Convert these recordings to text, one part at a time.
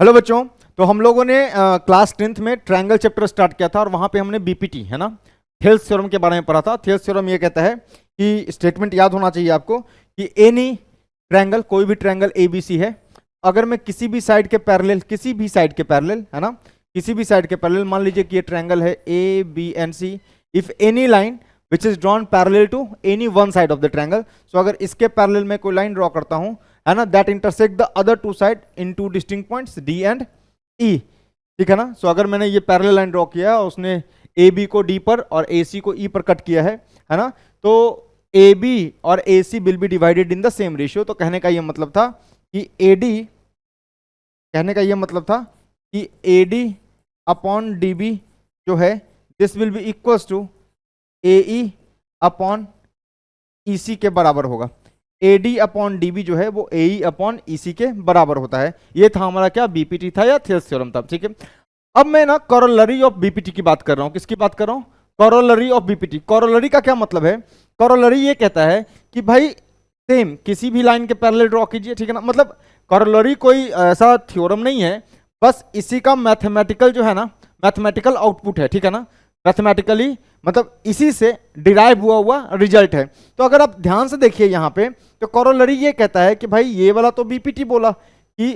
Hello बच्चों। तो हम लोगों ने क्लास 10th में ट्रायंगल चैप्टर स्टार्ट किया था और वहां पे हमने बीपीटी है ना, थेल्स थ्योरम के बारे में पढ़ा था। थेल्स थ्योरम ये कहता है कि स्टेटमेंट याद होना चाहिए आपको कि एनी ट्रायंगल, कोई भी ट्रायंगल एबीसी है, अगर मैं किसी भी साइड के पैरेलल है ना, किसी भी साइड के पैरेलल, मान लीजिए कि ये ट्रायंगल है A B and C, if any line which is drawn parallel to any one side of the triangle, so अगर इसके पैरेलल में कोई लाइन ड्रॉ करता हूं है ना, that intersect the other two side in two distinct points D and E, ठीक है ना। सो अगर मैंने ये पैरेलल लाइन ड्रॉ किया और उसने ए बी को डी पर और ए सी को ई पर कट किया है ना, तो ए बी और A C will be divided in the same ratio. तो कहने का ये मतलब था कि ए डी, कहने का ये मतलब था कि A D upon D B जो है this will be equals to A E upon E C के बराबर होगा। ए डी अपॉन डी बी जो है वो ए ई अपॉन ई सी के बराबर होता है। ये था हमारा क्या, बीपीटी था या थेल्स थ्योरम था, ठीक है। अब मैं ना कॉरोलरी ऑफ बीपीटी की बात कर रहा हूं। किसकी बात कर रहा हूं? Corollary of BPT. कॉरोलरी का क्या मतलब है? कॉरोलरी ये कहता है कि भाई सेम किसी भी लाइन के पैरेलल ड्रॉ कीजिए, ठीक है ना। मतलब कॉरोलरी कोई ऐसा थ्योरम नहीं है, बस इसी का मैथमेटिकल जो है ना, मैथमेटिकल आउटपुट है, ठीक है ना। मैथमेटिकली मतलब इसी से डिराइव हुआ रिजल्ट है। तो अगर आप ध्यान से देखिए यहां पे, तो कॉरोलरी ये कहता है कि भाई ये वाला तो बीपीटी बोला कि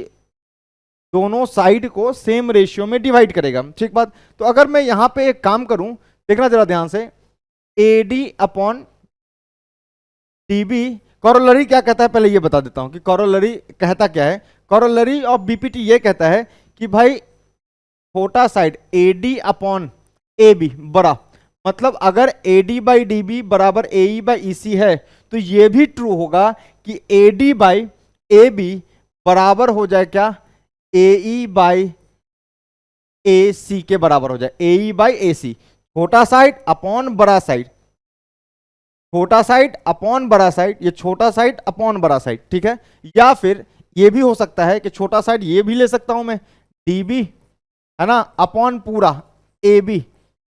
दोनों साइड को सेम रेशियो में डिवाइड करेगा, ठीक बात। तो अगर मैं यहां पे एक काम करूं, देखना जरा ध्यान से, A D upon D B, corollary क्या कहता है पहले ये बता देता हूं कि कॉरोलरी कहता क्या है। कॉरोलरी ऑफ बीपीटी ये कहता है कि भाई छोटा side A D upon A B बड़ा, मतलब अगर A D by D B बराबर A E by E C है, तो ये भी ट्रू होगा कि A D by A B बराबर हो जाए क्या, ए ई बाई ए सी के बराबर हो जाए, ए ई बाई ए सी। छोटा साइड अपॉन बड़ा साइड, छोटा साइड अपॉन बड़ा साइड, ये छोटा साइड अपॉन बड़ा साइड, ठीक है। या फिर ये भी हो सकता है कि छोटा साइड ये भी ले सकता हूं मैं, डी बी है ना अपॉन पूरा ए बी,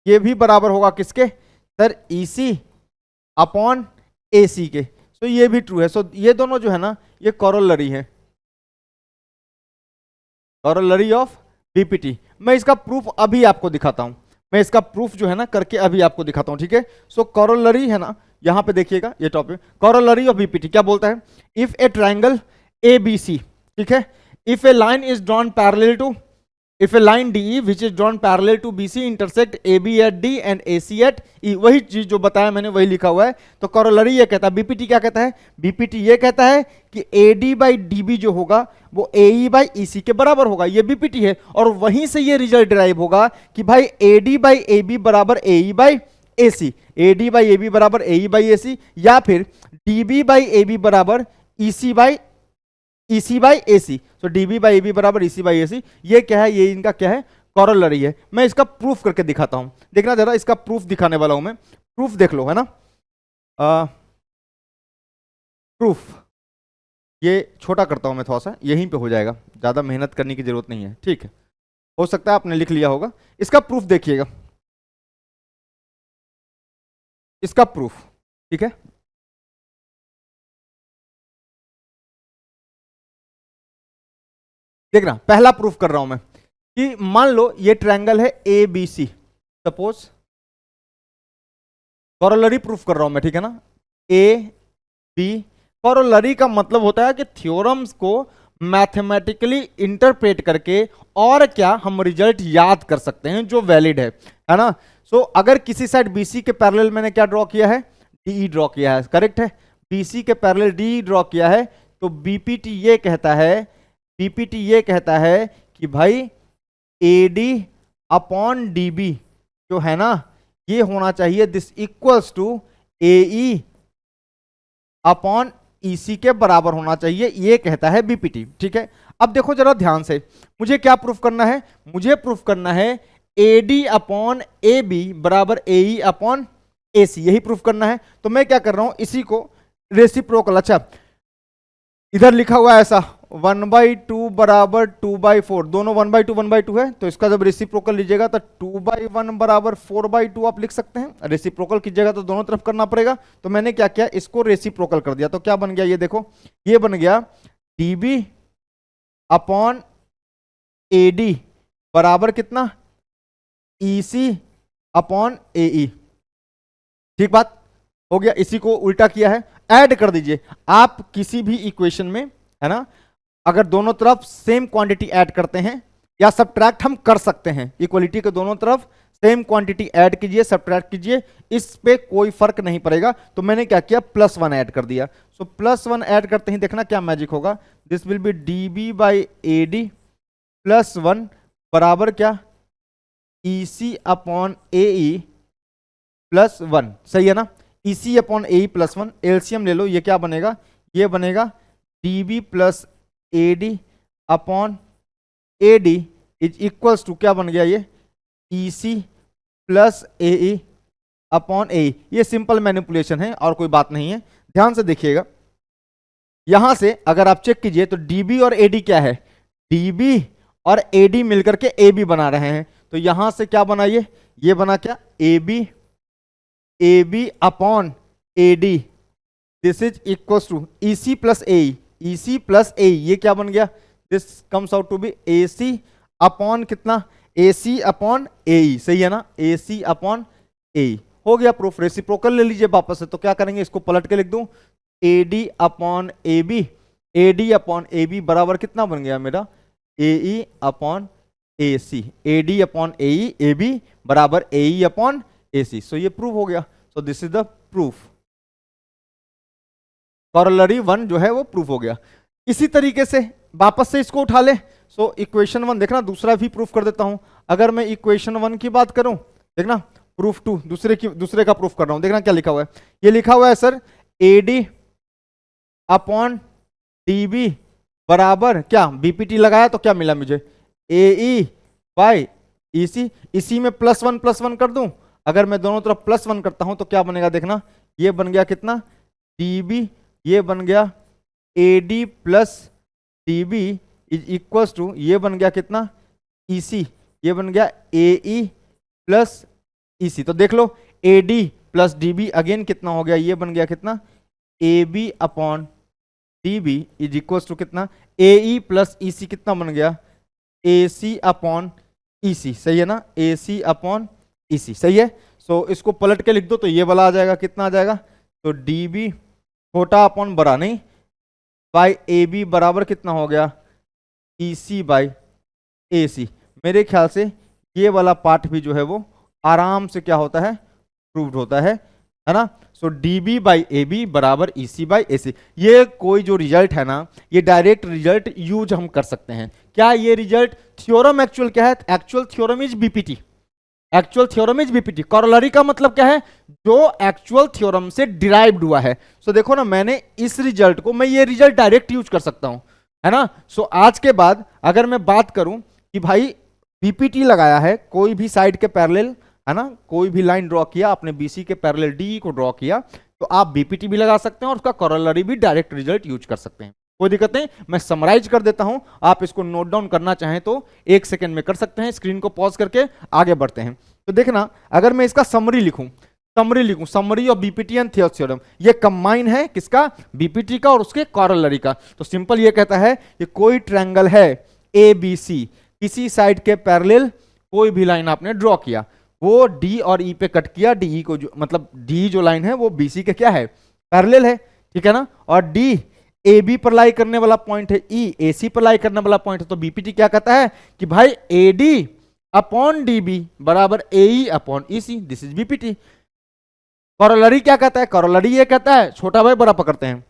ये भी बराबर होगा किसके सर, ई सी अपॉन ए सी के। सो ये भी ट्रू है। सो ये दोनों जो है ना, ये कॉरोलरी है, कॉरोलरी ऑफ बीपीटी। मैं इसका प्रूफ अभी आपको दिखाता हूं, मैं इसका प्रूफ जो है ना करके अभी आपको दिखाता हूं, ठीक है। सो कॉरोलरी है ना, यहां पे देखिएगा ये टॉपिक, कॉरोलरी ऑफ बीपीटी क्या बोलता है, if a triangle A B C, ठीक है, if a line is drawn parallel to, if a line DE which is drawn parallel to BC intersect AB at D and AC at E, वही चीज जो बताया मैंने वही लिखा हुआ है। तो कॉरोलरी ये कहता है, बीपीटी क्या कहता है, बीपीटी ये कहता है कि AD बाई DB जो होगा वो AE बाई EC के बराबर होगा, ये बीपीटी है। और वहीं से ये रिजल्ट डिराइव होगा कि भाई AD बाई AB बराबर AE by AC, AD by AB बराबर AE बाई AC, या फिर DB बाई AB बराबर EC by EC by AC। So DB by AB बराबर EC बाई AC। ये क्या है, ये इनका क्या है, कॉरोलरी है। मैं इसका प्रूफ करके दिखाता हूं, देखना जरा, इसका प्रूफ दिखाने वाला हूं मैं। प्रूफ देख लो है ना, प्रूफ ये छोटा करता हूं मैं थोड़ा सा, यहीं पे हो जाएगा, ज्यादा मेहनत करने की जरूरत नहीं है, ठीक है। हो सकता है आपने लिख लिया होगा। इसका प्रूफ देखिएगा, इसका प्रूफ, ठीक है। देखना, पहला प्रूफ कर रहा हूं मैं कि मान लो ये ट्रायंगल है A B C, suppose, corollary proof कर रहा हूं मैं, ठीक है ना, ए बी। कॉरोलरी का मतलब होता है कि थ्योरम्स को मैथमेटिकली इंटरप्रेट करके और क्या हम रिजल्ट याद कर सकते हैं जो वैलिड है ना। सो अगर किसी साइड बीसी के पैरेलल मैंने क्या ड्रॉ किया है, डी ड्रॉ किया है, करेक्ट है, बीसी के पैरेलल डी ड्रॉ किया है, तो बीपीटी ये कहता है, बीपीटी ये कहता है कि भाई एडी अपॉन डीबी जो है ना, ये होना चाहिए this equals to AE upon EC के बराबर होना चाहिए, ये कहता है बीपीटी, ठीक है। अब देखो जरा ध्यान से, मुझे क्या प्रूफ करना है, मुझे प्रूफ करना है एडी अपॉन ए बी बराबर एई अपॉन एसी, यही प्रूफ करना है। तो मैं क्या कर रहा हूं, इसी को रेसिप्रोकल, अच्छा इधर लिखा हुआ है ऐसा 1/2 बराबर 2/4, दोनों 1/2 1/2 है, तो इसका जब रेसिप्रोकल लीजिएगा तो 2/1 बराबर 4/2 आप लिख सकते हैं। रेसिप्रोकल कीजिएगा तो दोनों तरफ करना पड़ेगा। तो मैंने क्या किया, इसको रेसिप्रोकल कर दिया, तो क्या बन गया, ये देखो, ये बन गया dB अपॉन AD बराबर कितना, EC अपॉन AE। ठीक बात हो गया, इसी को उल्टा किया है, ऐड कर दीजिए आप किसी भी इक्वेशन में, है ना। अगर दोनों तरफ सेम क्वांटिटी ऐड करते हैं या सब्ट्रैक्ट हम कर सकते हैं, इक्वलिटी के दोनों तरफ सेम क्वांटिटी ऐड कीजिए, सब्ट्रैक्ट कीजिए, इस पे कोई फर्क नहीं पड़ेगा। तो मैंने क्या किया, +1 ऐड कर दिया। सो +1 ऐड करते ही देखना क्या मैजिक होगा, this will B DB by AD +1 बराबर क्या, EC अपॉन AE +1। सही है ना, EC अपॉन AE +1, एलसीएम ले लो, ये क्या बनेगा, ये बनेगा DB plus AD upon AD is equals to क्या बन गया, ये EC plus AE upon AE। ये सिंपल मैनिपुलेशन है और कोई बात नहीं है, ध्यान से देखिएगा। यहां से अगर आप चेक कीजिए तो DB और AD क्या है, DB और AD मिलकर के AB बना रहे हैं। तो यहां से क्या बना, ये बना क्या, AB upon AD, this is equals to EC plus AE, EC plus AE, ये क्या बन गया, this comes out to be AC upon कितना, AC अपॉन AE। सही है ना, AC अपॉन AE हो गया प्रूफ। रेसिप्रोकल ले लीजिए वापस से, तो क्या करेंगे, इसको पलट के लिख दूं, AD upon AB, AD upon AB बराबर कितना बन गया मेरा, AE upon AC, AD upon AE, AB बराबर AE अपॉन AC। सो ये प्रूव हो गया। सो this is the proof, corollary 1 जो है वो प्रूफ हो गया। इसी तरीके से वापस से इसको उठा ले। सो इक्वेशन 1 देखना, दूसरा भी प्रूफ कर देता हूं। अगर मैं इक्वेशन 1 की बात करूं, देखना प्रूफ 2 दूसरे का प्रूफ कर रहा हूं, देखना क्या लिखा हुआ है। ये लिखा हुआ है सर AD अपॉन DB बराबर क्या, BPT लगाया तो क्या मिला मुझे, AE बाई EC। इसी में +1 कर दूं, अगर मैं दोनों तरफ +1 करता हूं तो क्या बनेगा, देखना ये बन गया कितना, DB, ये बन गया AD plus DB is equals to, ये बन गया कितना, EC, ये बन गया AE प्लस EC। तो देख लो AD प्लस DB अगेन कितना हो गया, ये बन गया कितना, AB upon DB is equals to कितना, AE प्लस EC कितना बन गया, AC अपॉन EC। सही है ना, AC अपॉन EC सही है। सो इसको पलट के लिख दो तो ये वाला आ जाएगा, कितना आ जाएगा, तो DB छोटा अपॉन बड़ा नहीं बाई AB बराबर कितना हो गया, EC बाई AC। मेरे ख्याल से ये वाला पार्ट भी जो है वो आराम से क्या होता है, प्रूव्ड होता है ना। सो DB बाई AB बराबर EC बाई AC। ये कोई जो रिजल्ट है ना, ये डायरेक्ट रिजल्ट यूज हम कर सकते हैं। क्या ये रिजल्ट, थ्योरम एक्चुअल क्या है, actual theorem is BPT, actual theorem is BPT। Corollary का मतलब क्या है, जो एक्चुअल थ्योरम से डिराइव्ड हुआ है। सो देखो ना, मैंने इस रिजल्ट को, मैं ये रिजल्ट डायरेक्ट यूज कर सकता हूं, है ना। सो आज के बाद अगर मैं बात करूं कि भाई BPT लगाया है, कोई भी साइड के पैरेलल, है ना, कोई भी लाइन ड्रॉ किया आपने, BC के पैरेलल DE को ड्रॉ किया, तो आप BPT भी लगा सकते हैं और उसका कॉरोलरी भी डायरेक्ट रिजल्ट यूज कर सकते हैं, कोई दिक्कत नहीं। मैं समराइज कर देता हूं, आप इसको नोट डाउन करना चाहें तो 1 सेकंड में कर सकते हैं। स्क्रीन को पॉज करके आगे बढ़ते हैं। तो देखना, अगर मैं इसका समरी लिखूं, summary of BPT and Thales theorem, ये कंबाइन है किसका, BPT का और उसके कॉरोलरी का। तो सिंपल ये कहता है कि कोई ट्रायंगल है ABC, किसी साइड के पैरेलल कोई भी लाइन आपने ड्रॉ किया, वो D और E पे कट किया, DE को जो मतलब D जो लाइन है वो BC के क्या है, पैरेलल है, ठीक है ना। और D AB पर लाई करने वाला पॉइंट है, E AC पर लाई करने वाला पॉइंट है। तो BPT क्या कहता है कि भाई AD अपॉन DB बराबर AE upon EC, this is BPT। Corollary क्या कहता है, कॉरोलरी ये कहता है, छोटा भाई बड़ा पकड़ते हैं,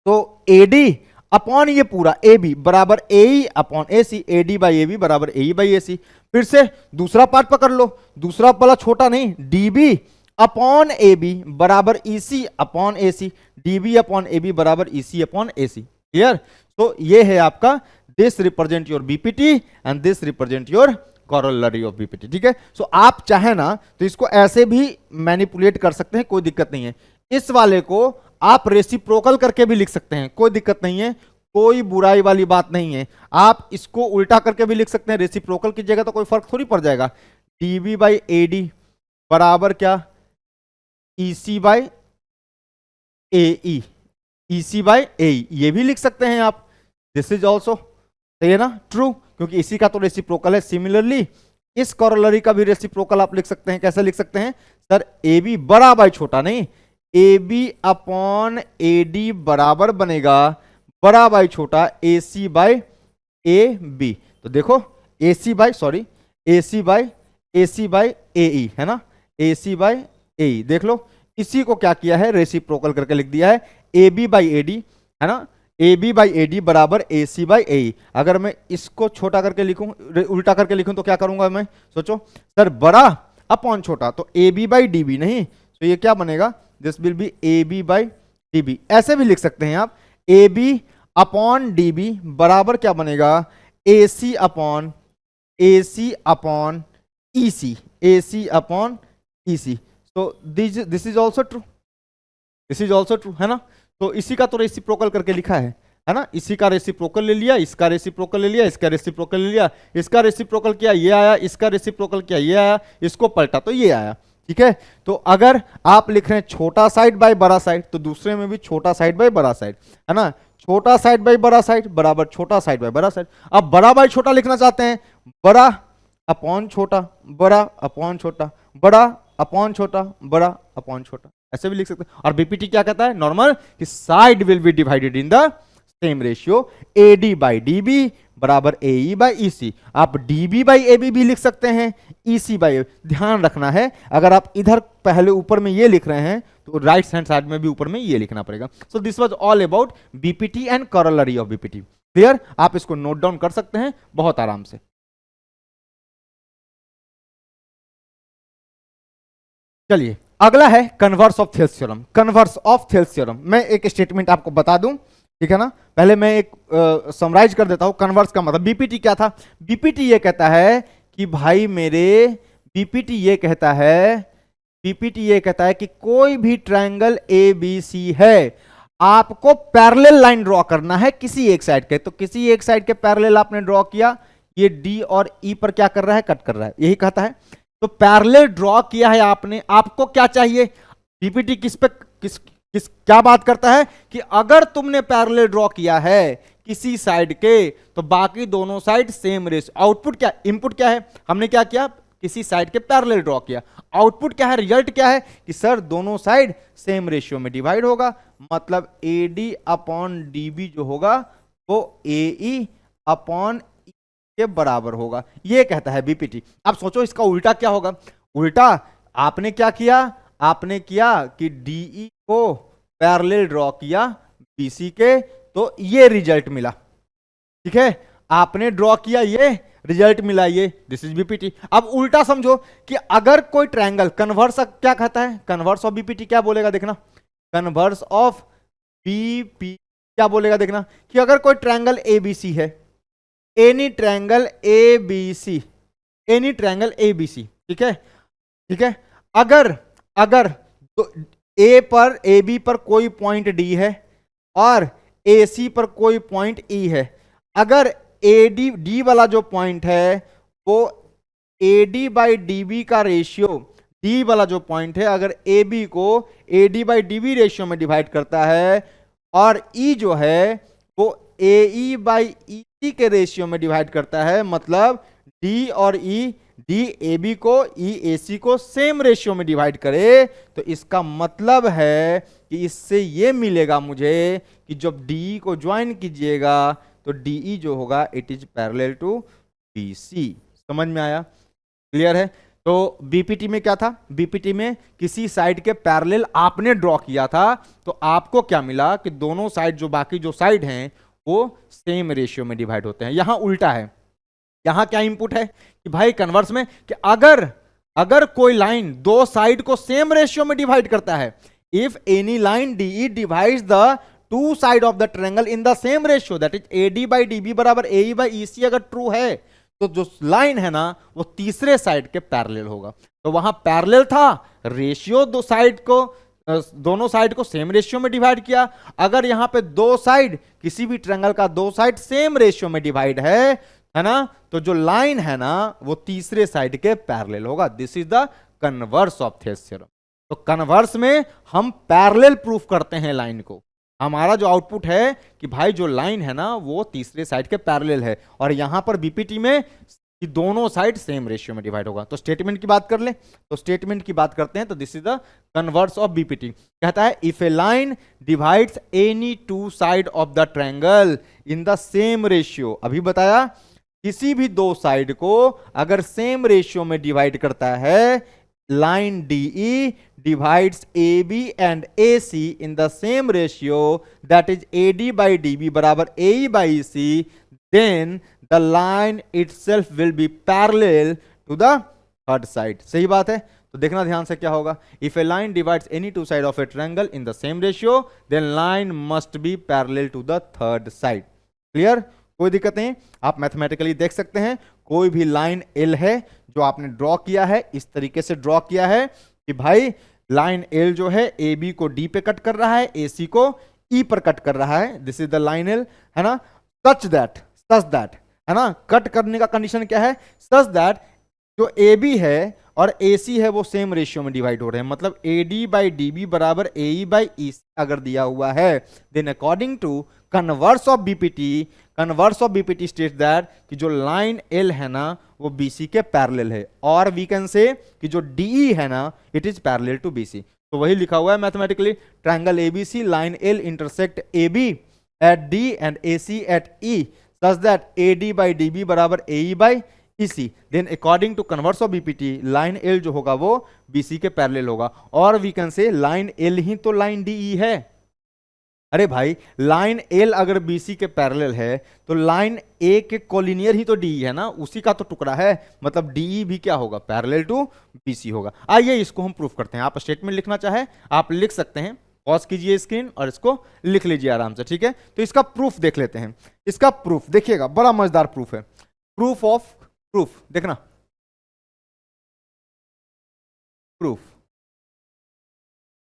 तो AD अपॉन ये पूरा AB बराबर AE upon AC, AD by AB बराबर AE बाई AC। फिर से दूसरा पार्ट पकड़ लो, दूसरा वाला छोटा नहीं, DB अपॉन AB बराबर EC upon AC, DB upon AB बराबर EC अपॉन AC। क्लियर। तो ये है आपका, this represent your BPT and this represent your corollary of BPT, ठीक है। सो आप चाहे ना तो इसको ऐसे भी मैनिपुलेट कर सकते हैं, कोई दिक्कत नहीं है। इस वाले को आप रेसिप्रोकल करके भी लिख सकते हैं, कोई दिक्कत नहीं है, कोई बुराई वाली बात नहीं है। आप इसको उल्टा करके भी लिख सकते हैं, रेसिप्रोकल की जगह तो कोई फर्क थोड़ी पड़ जाएगा। DB बाई AD बराबर क्या, EC by AE, EC by AE, ये भी लिख सकते हैं आप, दिस इज ऑल्सो, सही है ना, ट्रू। क्योंकि इसी का तो रेसिप्रोकल है। सिमिलरली इस कॉरोलरी का भी रेसिप्रोकल आप लिख सकते हैं। कैसे लिख सकते हैं सर? ए बी बड़ा बाई छोटा नहीं, A B upon A D बराबर बनेगा बड़ा बाई छोटा ए सी बाई ए बी। तो देखो ए C by A C by ए ई है ना, ए सी बाई ए ई। देख लो इसी को क्या किया है, रेसिप्रोकल करके लिख दिया है, A B by A D है ना, A B by A D बराबर ए सी बाई ए ई। अगर मैं इसको छोटा करके लिखूं, उल्टा करके लिखूं तो क्या करूंगा मैं? सोचो सर, बड़ा अपॉन छोटा, तो A B by D B नहीं, तो ये क्या बनेगा? This will be A B by D B. ऐसे भी लिख सकते हैं आप, A B upon D B बराबर क्या बनेगा? A C upon E C, A C upon E C. तो this is also true, this is also true है ना। तो इसी का तो रेसिप्रोकल करके लिखा है ना। इसी का रेसिप्रोकल ले लिया, इसका रेसिप्रोकल ले लिया, इसका रेसिप्रोकल ले लिया, इसका रेसिप्रोकल किया ये आया, इसका रेसिप्रोकल किया ये आया, इसको पलटा तो ये आया। ठीक है, तो अगर आप लिख रहे हैं छोटा साइड बाय बड़ा साइड, तो दूसरे में भी छोटा साइड बाय बड़ा साइड है ना। छोटा साइड बाय बड़ा साइड बराबर छोटा साइड बाय बड़ा साइड। अब बड़ा बाय छोटा लिखना चाहते हैं, बड़ा अपॉन छोटा, बड़ा अपॉन छोटा, बड़ा अपॉन छोटा, बड़ा अपॉन छोटा, ऐसे भी लिख सकते हैं। और बीपीटी क्या कहता है? नॉर्मल कि side will be divided in the same ratio, A D by D B बराबर A E by E C. आप D B by A B भी लिख सकते हैं, ई सी बाई। ध्यान रखना है, अगर आप इधर पहले ऊपर में ये लिख रहे हैं तो राइट हैंड साइड में भी ऊपर में ये लिखना पड़ेगा। So this was all about BPT and corollary of BPT. Clear? आप इसको नोट डाउन कर सकते हैं बहुत आराम से। चलिए अगला है converse of Thales theorem. Converse of Thales theorem, मैं एक स्टेटमेंट आपको बता दूं, ठीक है ना। पहले मैं एक समराइज कर देता हूं। कन्वर्स का मतलब, बीपीटी क्या था? बीपीटी ये कहता है कि भाई मेरे, बीपीटी ये कहता है कि कोई भी ट्रायंगल ए बी सी है, आपको पैरेलल लाइन ड्रॉ करना है किसी एक साइड के। तो किसी एक साइड के पैरेलल आपने ड्रॉ किया, ये डी और ई पर क्या कर रहा है? कट कर रहा है, यही कहता है। तो पैरेलल ड्रॉ किया है आपने, आपको क्या चाहिए? बीपीटी किस पे क्या बात करता है कि अगर तुमने पैरेलल ड्रॉ किया है किसी साइड के, तो बाकी दोनों साइड सेम रेशियो। आउटपुट क्या, इनपुट क्या है? हमने क्या किया? किसी साइड के पैरेलल ड्रॉ किया। आउटपुट क्या है, रिजल्ट क्या है? कि सर दोनों साइड सेम रेशियो में डिवाइड होगा, मतलब A D upon D B जो होगा वो ए ई अपॉन के बराबर होगा। ये कहता है बीपीटी। अब सोचो इसका उल्टा क्या होगा? उल्टा आपने क्या किया? आपने किया कि डीई को पैरेलल ड्रॉ किया बीसी के, तो ये रिजल्ट मिला। ठीक है, आपने ड्रॉ किया, ये रिजल्ट मिला, ये दिस इज बीपीटी। अब उल्टा समझो कि अगर कोई ट्रायंगल, कन्वर्स क्या कहता है? कन्वर्स ऑफ बीपीटी क्या बोलेगा देखना, कन्वर्स ऑफ बीपी क्या बोलेगा देखना, कि अगर कोई ट्रायंगल एबीसी है, any triangle ABC, any triangle ABC, ठीक है, ठीक है, अगर तो ए पर, ए बी पर कोई पॉइंट डी है और ए सी पर कोई पॉइंट ई है। अगर ए डी, डी वाला जो पॉइंट है वो A D by D B का रेशियो, डी वाला जो पॉइंट है अगर ए बी को A D by D B ratio में डिवाइड करता है, और ई जो है वो ए ई बाई ई सी के रेशियो में डिवाइड करता है, मतलब डी और ई, डी ए बी को ई ए सी को सेम रेशियो में डिवाइड करे, तो इसका मतलब है कि इससे ये मिलेगा मुझे कि जब डी को ज्वाइन कीजिएगा तो डी जो होगा it is parallel to B C. समझ में आया? क्लियर है? तो बीपीटी में क्या था? बीपीटी में किसी साइड के पैरेलल आपने ड्रॉ किया था, तो आपको क्या मिला कि दोनों साइड, जो बाकी जो साइड हैं वो सेम रेशियो में डिवाइड होते हैं। यहां उल्टा है। यहां क्या इंपुट है कि भाई कन्वर्स में कि अगर कोई लाइन दो साइड को सेम रेशियो में डिवाइड करता है, if any line D divides the two side of the triangle in the same ratio, that is A D by D B बराबर ए ई बाई ई सी, अगर true है तो जो line है ना वो तीसरे साइड के पैरेलल होगा। तो वहां पैरेलल था, रेशियो दो साइड को, दोनों साइड को सेम रेशियो में डिवाइड किया। अगर यहां पे दो साइड, किसी भी ट्रायंगल का दो साइड सेम रेशियो में डिवाइड है ना, तो जो लाइन है ना वो तीसरे साइड के पैरेलल होगा। This is the converse of Thales theorem. तो कन्वर्स में हम पैरेलल प्रूफ करते हैं लाइन को। हमारा जो आउटपुट है कि भाई जो लाइन है ना वो तीसरे साइड के पैरेलल है, और यहां पर बीपीटी में कि दोनों साइड सेम रेशियो में डिवाइड होगा। तो स्टेटमेंट की बात कर ले, तो स्टेटमेंट की बात करते हैं, तो this is the converse of BPT. कहता है if a line divides any two side of the triangle in the same ratio, अभी बताया किसी भी दो साइड को अगर सेम रेशियो में डिवाइड करता है, line DE divides AB and AC in the same ratio, that is AD by DB बराबर AE by EC, then the line itself will be parallel to the third side। सही बात है, तो देखना ध्यान से क्या होगा, if a line divides any two side of a triangle in the same ratio, then line must be parallel to the third side। Clear, कोई दिक्कत नहीं, आप मैथमेटिकली देख सकते हैं। कोई भी लाइन L है जो आपने ड्रॉ किया है, इस तरीके से ड्रॉ किया है कि भाई लाइन L जो है AB को D पे कट कर रहा है, AC को E पर कट कर रहा है, this is the line L, है ना। सच दैट है ना, कट करने का कंडीशन क्या है, सच दैट जो AB है और AC है वो सेम रेशियो में डिवाइड हो रहे हैं, मतलब AD बाई DB बराबर AE बाई EC अगर दिया हुआ है, then according to converse of BPT state that कि जो लाइन L है ना वो BC के पैरेलल है, और वी कैन से कि जो DE है ना it is parallel to BC। तो वही लिखा हुआ है mathematically, triangle ABC line L intersect AB at D and AC at E such that AD by DB बराबर AE by EC, then according to converse of BPT line L जो होगा वो BC के पैरेलल होगा, और we can say line L ही तो line DE है। अरे भाई लाइन L अगर BC के पैरेलल है तो लाइन A के कोलिनियर ही तो DE है ना, उसी का तो टुकड़ा है, मतलब DE भी क्या होगा, पैरेलल टू BC होगा। आइए इसको हम प्रूफ करते हैं। आप स्टेटमेंट लिखना चाहे आप लिख सकते हैं, पॉज कीजिए स्क्रीन और इसको लिख लीजिए आराम से, ठीक है। तो इसका प्रूफ देख लेते हैं। इसका प्रूफ देखिएगा, बड़ा मजेदार प्रूफ है, प्रूफ ऑफ प्रूफ, देखना प्रूफ,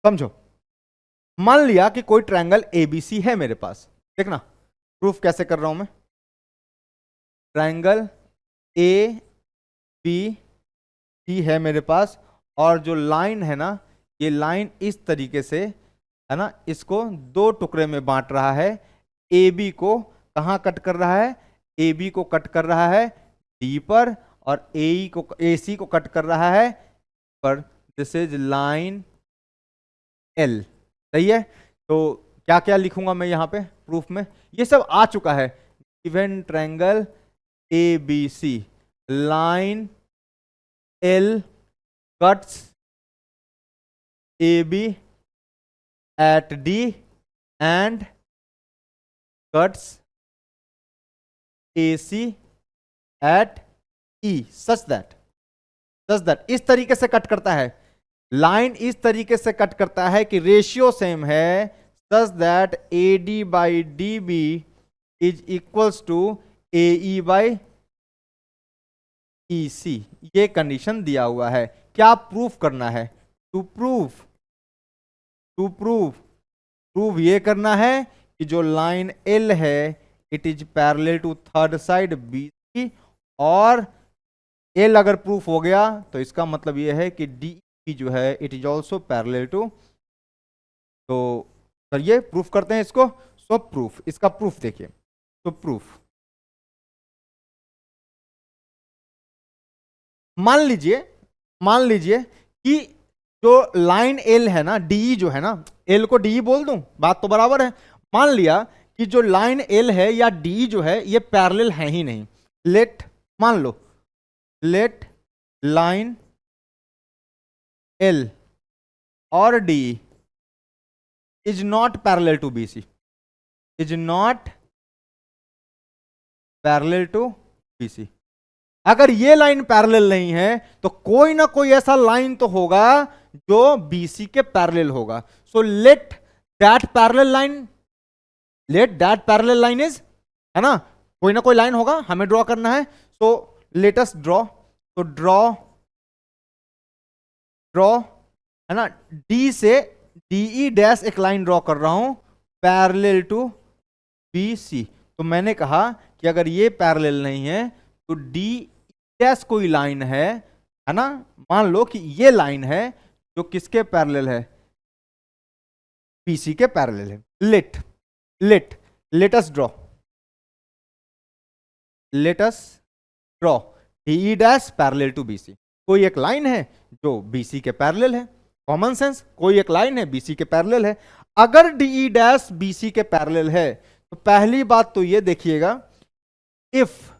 समझो। मान लिया कि कोई ट्रायंगल ABC है मेरे पास, देखना प्रूफ कैसे कर रहा हूं मैं। ट्रायंगल ABC है मेरे पास, और जो लाइन है ना ये लाइन इस तरीके से है ना, इसको दो टुकड़े में बांट रहा है। AB को कहां कट कर रहा है, AB को कट कर रहा है D पर, और AC को कट कर रहा है पर, दिस इज लाइन L। सही है, तो क्या क्या लिखूंगा मैं यहां पे प्रूफ में, ये सब आ चुका है। Given triangle ABC line L cuts AB at D and cuts AC at E such that इस तरीके से कट करता है, लाइन इस तरीके से कट करता है कि रेशियो सेम है, such that AD by DB is equals to AE by EC। ये कंडीशन दिया हुआ है। क्या प्रूफ करना है, टू प्रूव ये करना है कि जो लाइन L है it is parallel to third side BC, और L अगर प्रूफ हो गया तो इसका मतलब ये है कि DE जो है it is also parallel to, तो चलिए प्रूफ करते हैं इसको। सो प्रूफ, इसका प्रूफ देखिए, तो प्रूफ मान लीजिए कि जो लाइन L है ना, DE जो है ना, L को DE बोल दूं, बात तो बराबर है। मान लिया कि जो लाइन L है या DE जो है ये पैरेलल है ही नहीं, मान लो लेट लाइन L और DE is not parallel to BC, is not parallel to BC। अगर ये लाइन पैरेलल नहीं है तो कोई ना कोई ऐसा लाइन तो होगा जो BC के पैरेलल होगा। So let that parallel line is, है ना, कोई ना कोई लाइन होगा, हमें ड्रॉ करना है। सो लेट अस ड्रॉ, तो ड्रॉ है ना, D से DE डैश एक लाइन ड्रॉ कर रहा हूं पैरेलल टू BC। तो मैंने कहा कि अगर ये पैरेलल नहीं है तो DE डैश कोई लाइन है ना, मान लो कि ये लाइन है जो किसके पैरेलल है, BC के पैरेलल है। Let let let's draw DE dash parallel to BC. कोई एक लाइन है जो बीसी के पैरेलल है, कॉमन सेंस, कोई एक लाइन है बीसी के पैरेलल है। अगर डीई डैश बीसी के पैरेलल है तो पहली बात तो ये देखिएगा, if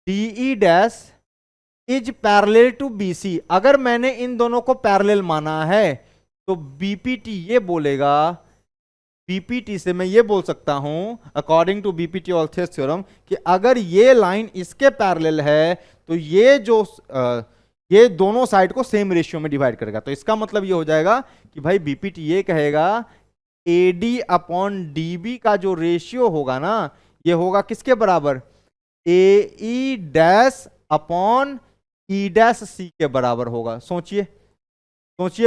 DE dash is parallel to BC, अगर मैंने इन दोनों को पैरेलल माना है तो बीपीटी ये बोलेगा, बीपीटी से मैं ये बोल सकता हूं अकॉर्डिंग टू बीपीटी ऑल्थियस थ्योरम कि अगर ये लाइन इसके पैरेलल है तो ये दोनों साइड को सेम रेशियो में डिवाइड करेगा। तो इसका मतलब ये हो जाएगा कि भाई बीपीटी ये कहेगा एडी अपॉन डीबी का जो रेशियो होगा ना, ये होगा किसके बराबर, A E dash upon E dash C के बराबर होगा। सोचिए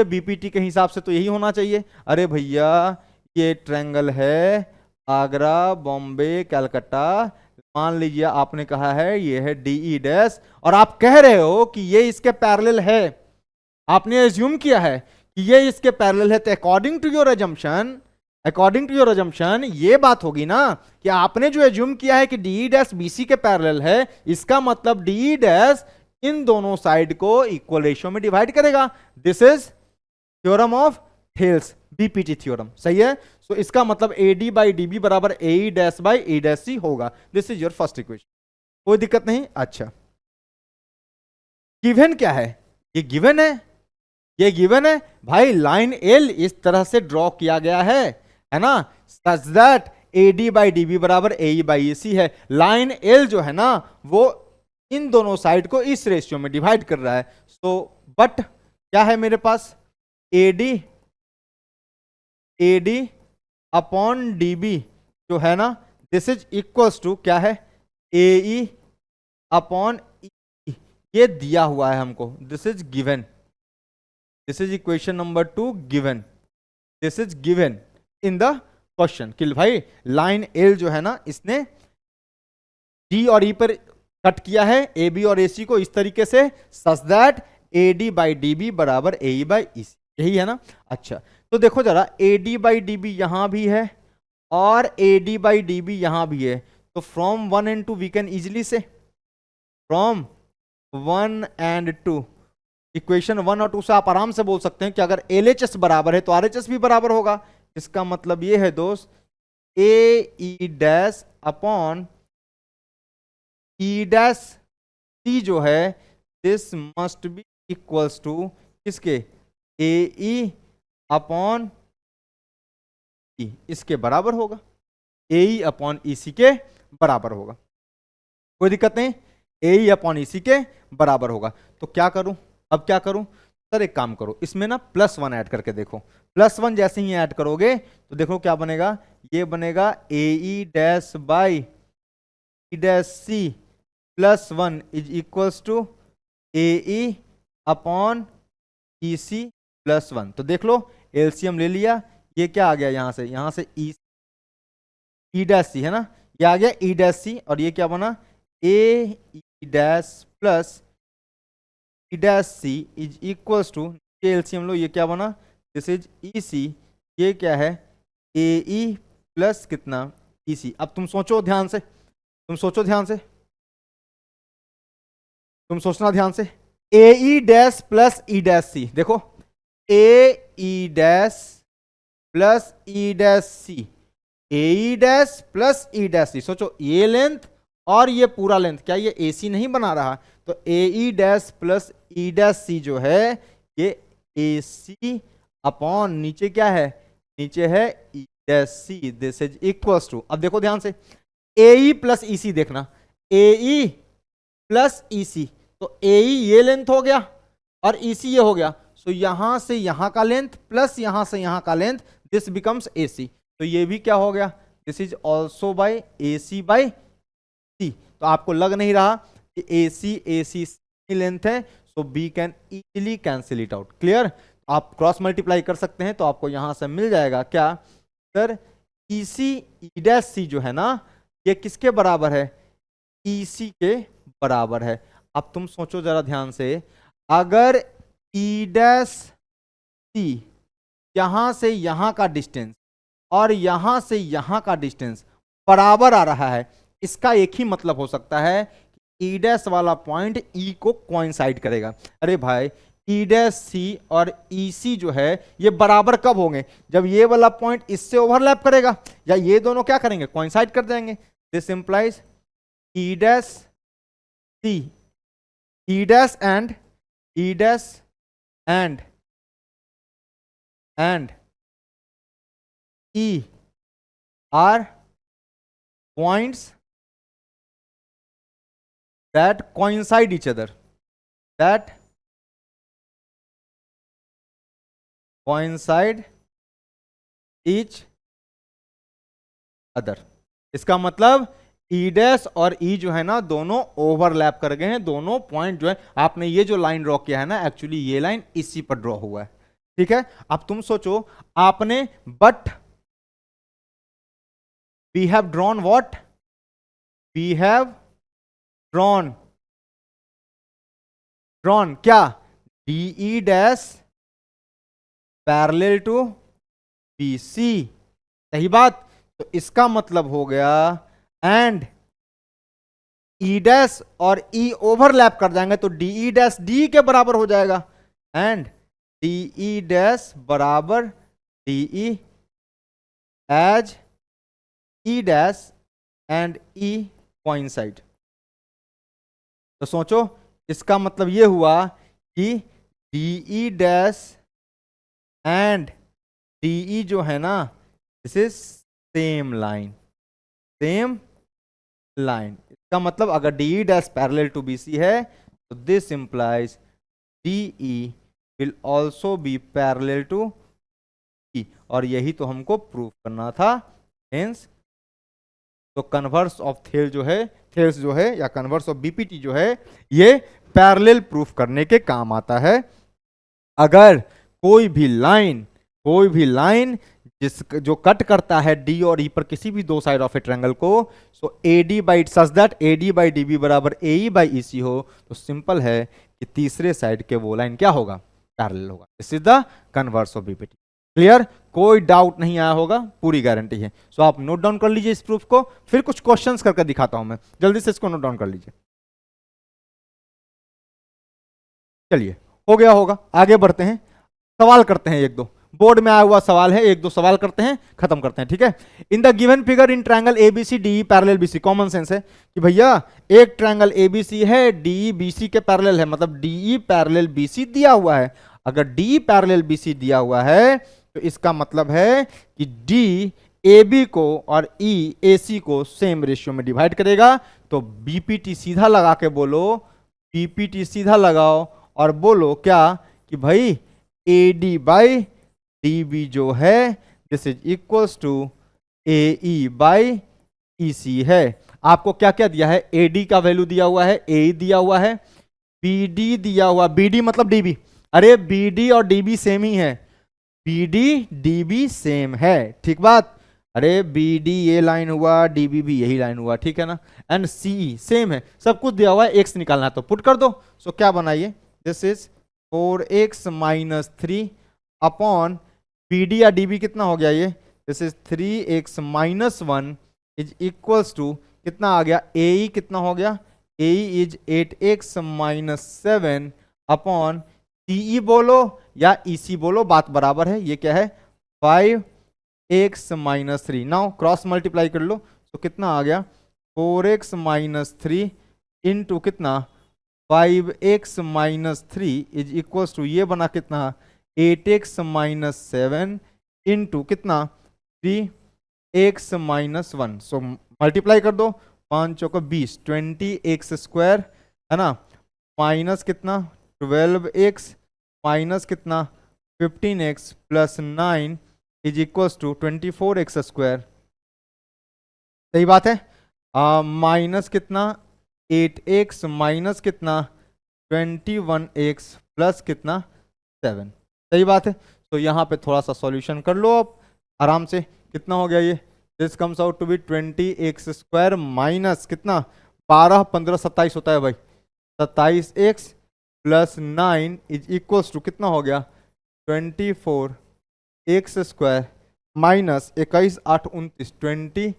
बीपीटी के हिसाब से तो यही होना चाहिए। अरे भैया ये ट्रायंगल है आगरा बॉम्बे कलकत्ता, मान लीजिए आपने कहा है ये है डीई डैश और आप कह रहे हो कि ये इसके पैरेलल है, आपने एज्यूम किया है कि ये इसके पैरेलल है, तो अकॉर्डिंग टू योर अजम्पशन ये बात होगी ना कि आपने जो एज्यूम किया है कि डीई डैश बीसी के पैरेलल है, इसका मतलब डीई डैश इन दोनों साइड को इक्वल रेशियो में डिवाइड करेगा। This is theorem of Thales, BPT theorem, सही है। सो इसका मतलब एडी बाई डीबी बराबर ए dash by A dash C होगा। This is your first equation, कोई दिक्कत नहीं। अच्छा, गिवन क्या है, ये गिवन है भाई, लाइन एल इस तरह से ड्रॉ किया गया है ना, such that AD by DB बराबर ए बाई ए सी है। लाइन एल जो है ना वो इन दोनों साइड को इस रेशियो में डिवाइड कर रहा है। सो बट क्या है मेरे पास, एडी अपॉन डीबी जो है ना, दिस इज इक्वल्स टू क्या है, ए अपॉन ई, ये दिया हुआ है हमको, this is given, this is equation number 2 given, this is given in the question कि भाई लाइन एल जो है ना इसने डी और ई पर कट किया है ए बी और ए सी को इस तरीके से such that A D by D B बराबर ए ई बाई ई सी, यही है ना। अच्छा तो देखो जरा, A D by D B यहां भी है और A D by D B यहां भी है, तो from 1 and 2 we can easily say, from 1 and 2 equation 1 और 2 से आप आराम से बोल सकते हैं कि अगर एल एच एस बराबर है तो आर एच एस भी बराबर होगा। इसका मतलब ये है दोस्त, A E dash upon E dash C जो है this must be equals to किसके, ए ई अपॉन ई, इसके बराबर होगा, ए ई अपॉन ई सी के बराबर होगा, कोई दिक्कत नहीं, ए ई अपॉन ई सी के बराबर होगा। तो क्या करूं, अब क्या करूं सर, एक काम करो, इसमें ना +1 ऐड करके देखो। +1 जैसे ही ऐड करोगे तो देखो क्या बनेगा, ये बनेगा A E dash by E dash C +1 is equals to A E upon E C +1। तो देख लो एलसीएम ले लिया, ये क्या आ गया यहाँ से ई डैश सी है ना, ये आ गया ई डैश सी, और ये क्या बना, A E dash plus E dash C is equals to, ये एलसीएम लो, ये क्या बना, दिस इज ई सी, ये क्या है ए ई प्लस कितना ई सी। अब तुम सोचो ध्यान से, तुम सोचना ध्यान से, A E dash plus E dash C, देखो A E dash plus E dash C, A E dash plus E dash C, सोचो ये लेंथ और ये पूरा लेंथ, क्या ये ए सी नहीं बना रहा, तो A E dash plus E dash C जो है ये ए सी अपॉन नीचे क्या है, नीचे है E dash C, this is equals to, अब देखो ध्यान से, ए ई प्लस ई सी, देखना ए ई प्लस ई सी, तो ए ई ये लेंथ हो गया और ई सी ये हो गया, सो यहां से यहां का लेंथ प्लस यहां से यहां का length, this becomes A C, तो ये भी क्या हो गया, this is also by A C by C. तो आपको लग नहीं रहा कि ए सी लेंथ है, so B can easily cancel it out, clear. आप क्रॉस मल्टीप्लाई कर सकते हैं तो आपको यहां से मिल जाएगा क्या सर, ई सी ई डैश सी जो है ना ये किसके बराबर है, ई सी के बराबर है। अब तुम सोचो जरा ध्यान से, अगर ई डैश सी यहां से यहां का डिस्टेंस और यहां से यहां का डिस्टेंस बराबर आ रहा है, इसका एक ही मतलब हो सकता है, ई डैश वाला पॉइंट ई को कोइंसाइड करेगा। अरे भाई ई डैश सी और ई सी जो है ये बराबर कब होंगे, जब ये वाला पॉइंट इससे ओवरलैप करेगा, या ये दोनों क्या करेंगे, कोइंसाइड कर देंगे। This implies E dash C, E dash and E dash and E are points that coincide each other, that coincide each other। इसका मतलब ई डैश और ई जो है ना दोनों ओवरलैप कर गए हैं, दोनों पॉइंट जो है, आपने ये जो लाइन ड्रॉ किया है ना, एक्चुअली ये लाइन इसी पर ड्रॉ हुआ है, ठीक है। अब तुम सोचो आपने, but we have drawn what, we have drawn क्या, DE dash parallel to BC, सही बात। तो इसका मतलब हो गया एंड E डैश और E ओवरलैप कर जाएंगे तो DE डैश D के बराबर हो जाएगा, एंड DE डैश बराबर DE as E dash and E coincide. तो सोचो इसका मतलब ये हुआ कि DE डैश एंड DE जो है ना, दिस इज सेम लाइन, इसका मतलब अगर DE dash parallel to BC है तो this implies DE will also be parallel to E, और यही तो हमको प्रूव करना था। हेंस तो कन्वर्स ऑफ थेल्स जो है या कन्वर्स ऑफ बीपीटी जो है ये पैरेलल प्रूफ करने के काम आता है। अगर कोई भी लाइन जो कट करता है डी और ई पर किसी भी दो साइड ऑफ ए ट्रायंगल को, so AD by such that AD by DB बराबर एई बाई ईसी हो, तो सिंपल है कि तीसरे साइड के वो लाइन क्या होगा, पैरेलल होगा। This is the converse of BPT. Clear, कोई डाउट नहीं आया होगा, पूरी गारंटी है। सो आप नोट डाउन कर लीजिए इस प्रूफ को, फिर कुछ क्वेश्चंस करके दिखाता हूं मैं, जल्दी से इसको नोट डाउन कर लीजिए। चलिए हो गया होगा, आगे बढ़ते हैं, सवाल करते हैं एक दो, बोर्ड में आया हुआ सवाल है, एक दो सवाल करते हैं, खत्म करते हैं, ठीक है। In the given figure in triangle ABC D parallel BC, common sense है कि भैया एक ट्रायंगल एबीसी है, डी बीसी के पैरेलल है, मतलब डी पैरेलल बीसी दिया हुआ है। अगर डी पैरेलल बीसी दिया हुआ है तो इसका मतलब है कि डी ए बी को और ई ए सी को सेम रेशियो में डिवाइड करेगा। तो बीपीटी सीधा लगा के बोलो, बीपीटी सीधा लगाओ और बोलो क्या कि भाई A D by D B जो है this is equals to A E by E C है। आपको क्या क्या दिया है, ए डी का वैल्यू दिया हुआ है, ए ई दिया हुआ है, बी डी दिया हुआ, बी डी मतलब डी बी, अरे बी डी और डी बी सेम ही है, B D D B same है, ठीक बात। अरे बी डी ये लाइन हुआ, डी बी भी यही लाइन हुआ, ठीक है ना। एंड सी सेम है, सब कुछ दिया हुआ है, एक्स निकालना है तो पुट कर दो। सो क्या बनाइए, this is 4x minus 3 upon B D या डी बी कितना हो गया ये, this is 3x minus 1 is equals to कितना आ गया, ए ई कितना हो गया, A E is 8x minus 7 upon C E बोलो या ई सी बोलो, बात बराबर है। ये क्या है, 5x minus 3। Now cross multiply कर लो तो कितना आ गया, 4x माइनस 3 इंटू कितना 5x minus 3 is equals to ये बना कितना 8x माइनस 7 इंटू कितना 3x माइनस 1। सो मल्टीप्लाई कर दो, 5 चौका 20, 20x स्क्वायर है ना, माइनस कितना 12x माइनस कितना 15x plus 9 is equals to 24x square, सही बात है। माइनस कितना 8x माइनस कितना 21x प्लस कितना 7, सही बात है। तो यहाँ पे थोड़ा सा सॉल्यूशन कर लो आप आराम से, कितना हो गया ये, this comes out to be 20x square minus कितना 12 15 27 होता है भाई, 27x plus 9 is equals to कितना हो गया 24x square minus 21 8 29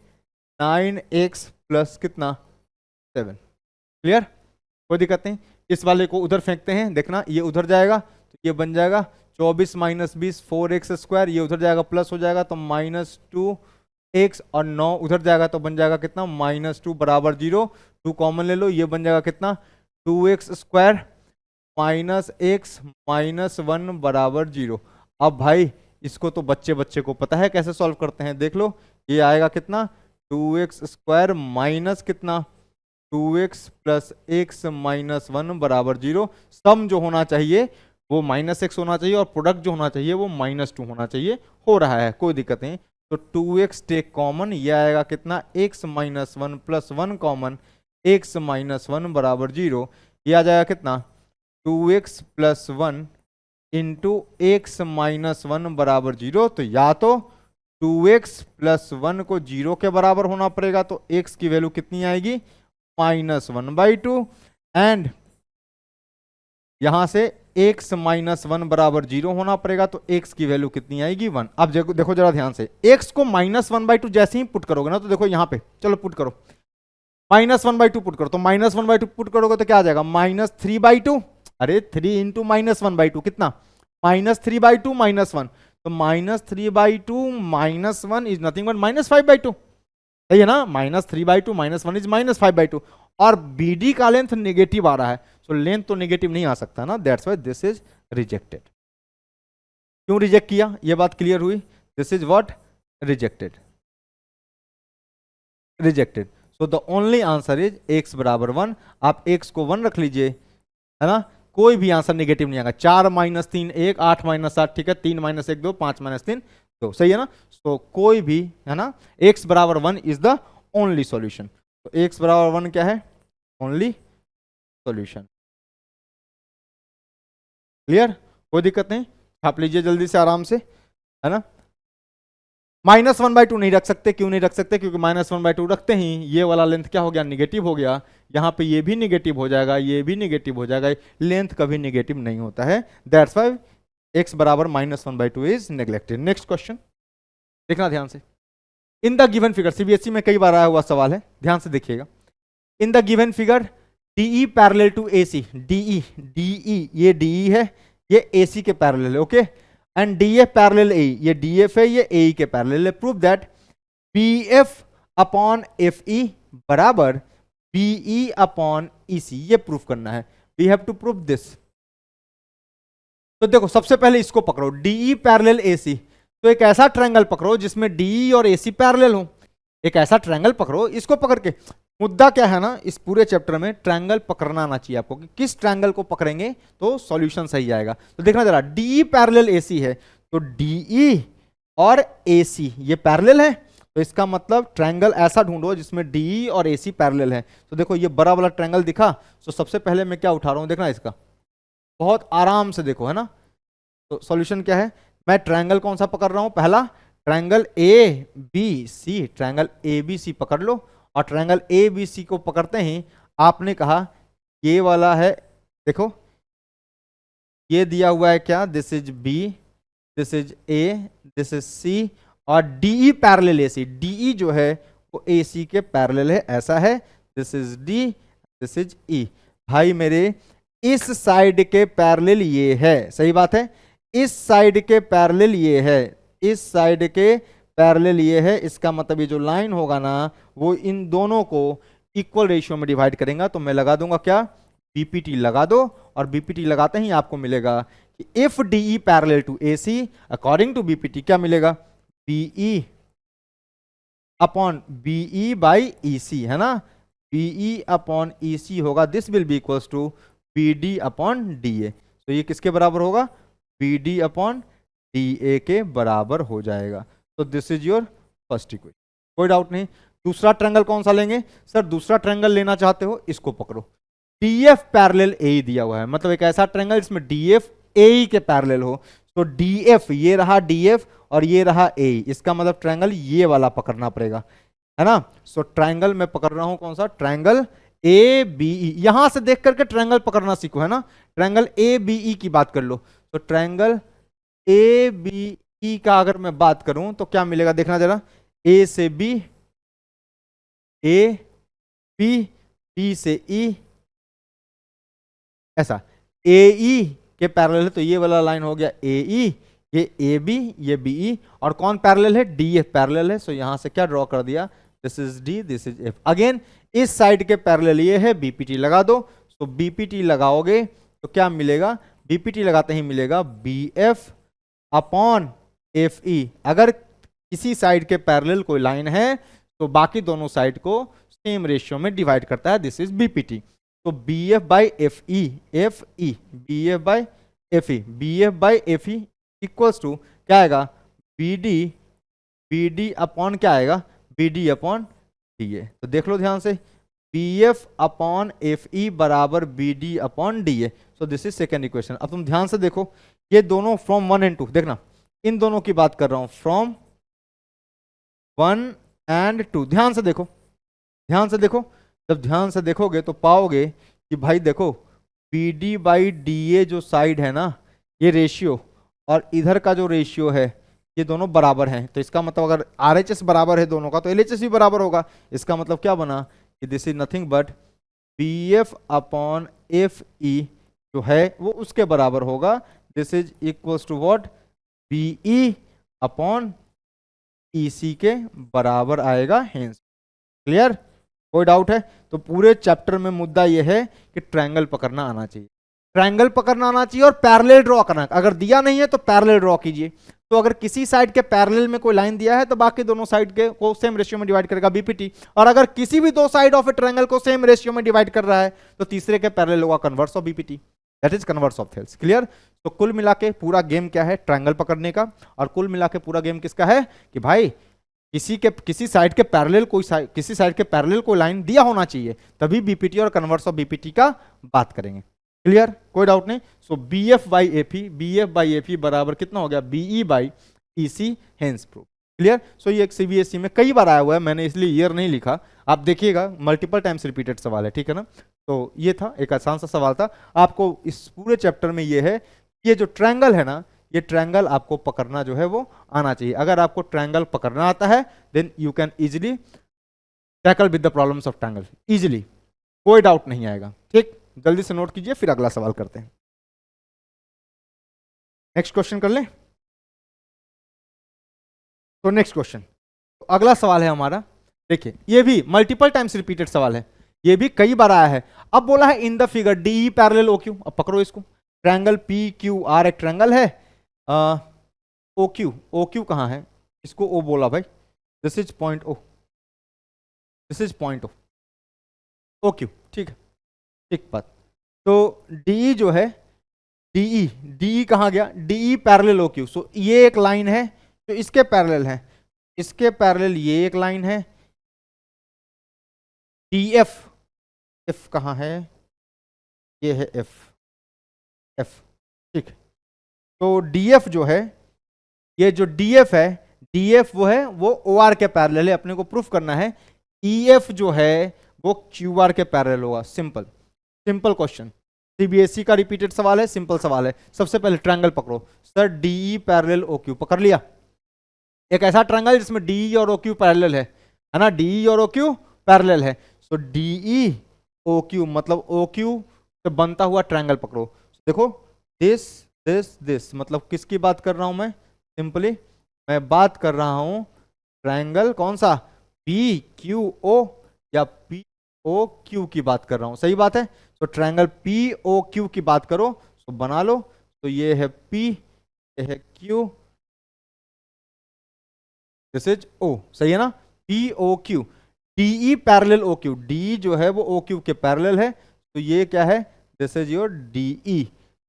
29x plus कितना 7। क्लियर, कोई दिक्कत नहीं। इस वाले को उधर फेंकते हैं, देखना ये उधर जाएगा तो ये बन जाएगा 24 माइनस 20 4x², ये उधर जाएगा प्लस हो जाएगा तो -2x, और 9 उधर जाएगा तो बन जाएगा कितना -2 बराबर 0। 2 कॉमन ले लो, ये बन जाएगा कितना 2x² माइनस x माइनस 1 बराबर 0। अब भाई इसको तो बच्चे बच्चे को पता है कैसे सॉल्व करते हैं, देख लो। ये आएगा कितना 2x² माइनस कितना 2x प्लस x माइनस 1 बराबर 0। सम जो होना चाहिए वो -x होना चाहिए और प्रोडक्ट जो होना चाहिए वो -2 होना चाहिए, हो रहा है, कोई दिक्कत नहीं। तो 2x टेक कॉमन, ये आएगा कितना x minus 1 plus 1 common x minus 1 बराबर 0। ये आ जाएगा कितना 2x plus 1 into x minus 1 बराबर 0। तो या तो 2x प्लस 1 को 0 के बराबर होना पड़ेगा, तो x की वैल्यू कितनी आएगी -1/2, एंड यहां से x माइनस 1 बराबर 0 होना पड़ेगा, तो x की वैल्यू कितनी आएगी 1। अब देखो जरा ध्यान से, x को -1/2 जैसे ही पुट करोगे ना, तो देखो यहां पे चलो पुट करो, -1/2 पुट करो, तो -1/2 पुट करोगे तो क्या आ जाएगा -3/2। अरे 3 इंटू -1/2 कितना -3/2 -1, तो -3/2 -1 इज नथिंग बट -5/2, सही है ना। -3/2 -1 इज -5/2, और BD का लेंथ नेगेटिव आ रहा है, सो लेंथ तो नेगेटिव नहीं आ सकता ना, that's why this is rejected. क्यों रिजेक्ट किया, ये बात क्लियर हुई। This is what rejected, rejected. So the only answer is x बराबर 1। आप x को 1 रख लीजिए, है ना, कोई भी आंसर नेगेटिव नहीं आएगा। 4 - 3 1, 8 - 7 ठीक है, 3 - 1 2, 5 - 3 2, सही है ना। तो कोई भी, है ना, x बराबर 1 इज द ओनली सॉल्यूशन। तो x बराबर 1 क्या है, ओनली सॉल्यूशन। क्लियर, कोई दिक्कत नहीं, छाप लीजिए जल्दी से आराम से, है ना। -1/2 नहीं रख सकते, क्यों नहीं रख सकते, क्योंकि -1/2 रखते ही ये वाला लेंथ क्या हो गया, निगेटिव हो गया। यहाँ पे ये भी निगेटिव हो जाएगा, ये भी निगेटिव हो जाएगा, लेंथ कभी निगेटिव नहीं होता है, दैट्स व्हाई x बराबर -1/2 इज नेग्लेक्टेड। नेक्स्ट क्वेश्चन देखना ध्यान से। इन द गिवन फिगर, CBSE में कई बार आया हुआ सवाल है, ध्यान से देखिएगा। In the given figure DE parallel to AC, DE ये DE है, ये AC के पैरेलल है, okay, and DF parallel AE, ये DF है, ये AE के पैरेलल है। Prove that BF upon FE बराबर BE अपॉन EC, ये प्रूफ करना है, we have to prove this. तो देखो सबसे पहले इसको पकड़ो, DE पैरेलल AC, तो एक ऐसा ट्रायंगल पकड़ो जिसमें DE और AC पैरेलल हो, एक ऐसा ट्रायंगल पकड़ो, इसको पकड़ के। मुद्दा क्या है ना, इस पूरे चैप्टर में ट्रायंगल पकड़ना आना चाहिए आपको, कि किस ट्रायंगल को पकड़ेंगे तो सॉल्यूशन सही आएगा। तो देखना जरा, DE पैरेलल AC है, तो DE और AC ये पैरेलल है, तो इसका मतलब ट्रायंगल ऐसा ढूंढो जिसमें DE और AC पैरेलल है। तो देखो ये बड़ा वाला ट्रायंगल दिखा, तो सबसे पहले मैं क्या उठा रहा हूं, देखना इसका, बहुत आराम से देखो, है ना। तो सॉल्यूशन क्या है, मैं ट्रायंगल कौन सा पकड़ रहा हूं, पहला ट्रायंगल ABC, ट्रायंगल ABC पकड़ लो, और ट्रायंगल ABC को पकड़ते ही आपने कहा ये वाला है, देखो ये दिया हुआ है क्या, this is B, this is A, this is C, और DE पैरेलल AC, DE जो है वो AC के पैरेलल है, ऐसा है, this is D, this is E। भाई मेरे इस साइड के पैरेलल ये है, सही बात है, इस साइड के पैरेलल ये है, इस साइड के पैरेलल ये है, इसका मतलब ये जो लाइन होगा ना वो इन दोनों को इक्वल रेशियो में डिवाइड करेगा। तो मैं लगा दूंगा क्या, BPT लगा दो, और BPT लगाते ही आपको मिलेगा कि if DE parallel to AC according to BPT क्या मिलेगा, BE upon BE by EC, है ना, BE अपॉन EC होगा, this will be equals to BD upon DA। तो ये किसके बराबर होगा, BD अपॉन DA के बराबर हो जाएगा। तो this is your first equation, कोई डाउट नहीं। दूसरा ट्रायंगल कौन सा लेंगे, सर दूसरा ट्रायंगल लेना चाहते हो, इसको पकड़ो, DF पैरेलल AE दिया हुआ है, मतलब एक ऐसा ट्रायंगल जिसमें DF AE के पैरेलल हो। तो DF ये रहा DF और ये रहा AE, इसका मतलब ट्रायंगल ये वाला पकड़ना पड़ेगा, है ना। सो ट्रायंगल मैं पकड़ रहा हूं कौन सा, ट्रायंगल ABE, यहां से देख करके ट्रायंगल पकड़ना सीखो, है ना। ट्रायंगल ABE की बात कर लो, तो ट्रायंगल ABE ई का अगर मैं बात करूं तो क्या मिलेगा, देखना जरा, ए से बी, ए बी, बी से ई, ऐसा ए ई के पैरेलल है, तो ये वाला लाइन हो गया ए ई, ये ए बी, ये बी ई, और कौन पैरेलल है, डी एफ पैरेलल है। सो यहां से क्या ड्रॉ कर दिया, this is D, this is F. Again इस साइड के पैरेलल ये है, बीपीटी लगा दो। तो बीपीटी लगाओगे तो क्या मिलेगा, बीपीटी लगाते ही मिलेगा B F upon F E. अगर किसी साइड के पैरेलल कोई लाइन है तो बाकी दोनों साइड को सेम रेशियो में डिवाइड करता है, दिस इज बीपीटी। तो B F by F E, F E, B F by F E, B F by F E equals to क्या आएगा, B D, B D upon क्या आएगा, B D upon D A. तो देख लो ध्यान से, B F upon F E बराबर B D upon D A. So this is second equation. अब तुम ध्यान से देखो, ये दोनों फ्रॉम 1 एंड 2, देखना इन दोनों की बात कर रहा हूं, फ्रॉम 1 एंड 2। ध्यान से देखो, ध्यान से देखो, जब ध्यान से देखोगे तो पाओगे कि भाई देखो, B D by D A जो साइड है ना, ये रेशियो और इधर का जो रेशियो है ये दोनों बराबर हैं। तो इसका मतलब अगर आर एच एस बराबर है दोनों का तो एल एच एस भी बराबर होगा। इसका मतलब क्या बना कि this is nothing but B F upon F E जो है वो उसके बराबर होगा। This is equals to what, B E upon E C के बराबर आएगा। हेंस क्लियर, कोई डाउट है? तो पूरे चैप्टर में मुद्दा यह है कि ट्रायंगल पकड़ना आना चाहिए, ट्रायंगल पकड़ना आना चाहिए और पैरेलल ड्रॉ करना। अगर दिया नहीं है तो पैरेलल ड्रॉ कीजिए। तो अगर किसी साइड के पैरेलल में कोई लाइन दिया है तो बाकी दोनों साइड के को सेम रेशियो में डिवाइड करेगा बीपीटी, और अगर किसी भी दो साइड ऑफ ए ट्रायंगल को सेम रेशियो में डिवाइड कर रहा है तो तीसरे के पैरेलल होगा converse of BPT, that is converse of Thales. Clear? तो कुल मिला के पूरा गेम क्या है, ट्रायंगल पकड़ने का। और कुल मिला के पूरा गेम किसका है कि भाई किसी साइड के पैरेलल किसी साइड के पैरेलल कोई लाइन दिया होना चाहिए, तभी बीपीटी और कन्वर्स ऑफ बीपीटी का बात करेंगे। क्लियर, कोई डाउट नहीं? So B F by F E, B F by F E बराबर कितना हो गया, BE by E C, hence proof. Clear? So ये एक सीबीएसई में कई बार आया हुआ है, मैंने इसलिए ईयर नहीं लिखा, आप देखिएगा मल्टीपल टाइम्स रिपीटेड सवाल है, ठीक है ना। तो ये था एक आसान सा सवाल था। आपको इस पूरे चैप्टर में ये है, ये जो ट्रायंगल है ना, ये ट्रायंगल आपको पकड़ना जो है वो आना चाहिए। अगर आपको ट्रायंगल पकड़ना आता है then you can easily tackle with the problems of triangle, easily, कोई डाउट नहीं आएगा। ठीक, जल्दी से नोट कीजिए, फिर अगला सवाल करते हैं। नेक्स्ट क्वेश्चन कर लें। तो नेक्स्ट क्वेश्चन, तो अगला सवाल है हमारा, देखिए ये भी मल्टीपल टाइम्स रिपीटेड सवाल है, ये भी कई बार आया है। अब बोला है in the figure D parallel O Q. अब पकड़ो इसको, ट्रायंगल पी क्यू आर एक ट्रायंगल है, ओ क्यू, ओ क्यू कहाँ है, इसको ओ बोला भाई, this is point O, this is point O, O Q, ठीक है, ठीक बात। तो डी जो है, डीई, डीई कहाँ गया, डीई पैरेलल ओ क्यू। सो ये एक लाइन है जो इसके पैरेलल है, इसके पैरेलल ये एक लाइन है, डी एफ, एफ कहाँ है, ये है एफ, एफ, ठीक है। तो डीएफ जो है, ये जो डीएफ है, डीएफ वो है वो ओ आर के पैरेलल है, अपने को प्रूफ करना है। ईएफ जो है वो क्यू आर के पैरेलल होगा। सिंपल, सिंपल क्वेश्चन, सीबीएसई का रिपीटेड सवाल है, सिंपल सवाल है। सबसे पहले ट्रायंगल पकड़ो sir, DE parallel O Q, पकड़ लिया। एक ऐसा ट्रायंगल जिसमें डीई और ओ क्यू पैरेलल है ना, डीई और ओ क्यू पैरेलल है। सो डीई ओ क्यू मतलब ओ क्यू से बनता हुआ ट्रायंगल पकड़ो। देखो दिस दिस दिस, मतलब किसकी बात कर रहा हूं मैं, सिंपली मैं बात कर रहा हूं ट्रायंगल कौन सा, पी क्यू ओ या पी ओ क्यू की बात कर रहा हूं, सही बात है। तो ट्रायंगल पी ओ क्यू की बात करो तो बना लो। तो ये है पी, ये है क्यू, दिस इज ओ, सही है ना, P O Q, DE parallel O Q, D जो है वो ओ क्यू के पैरेलल है। तो ये क्या है, दिस इज योर डीई।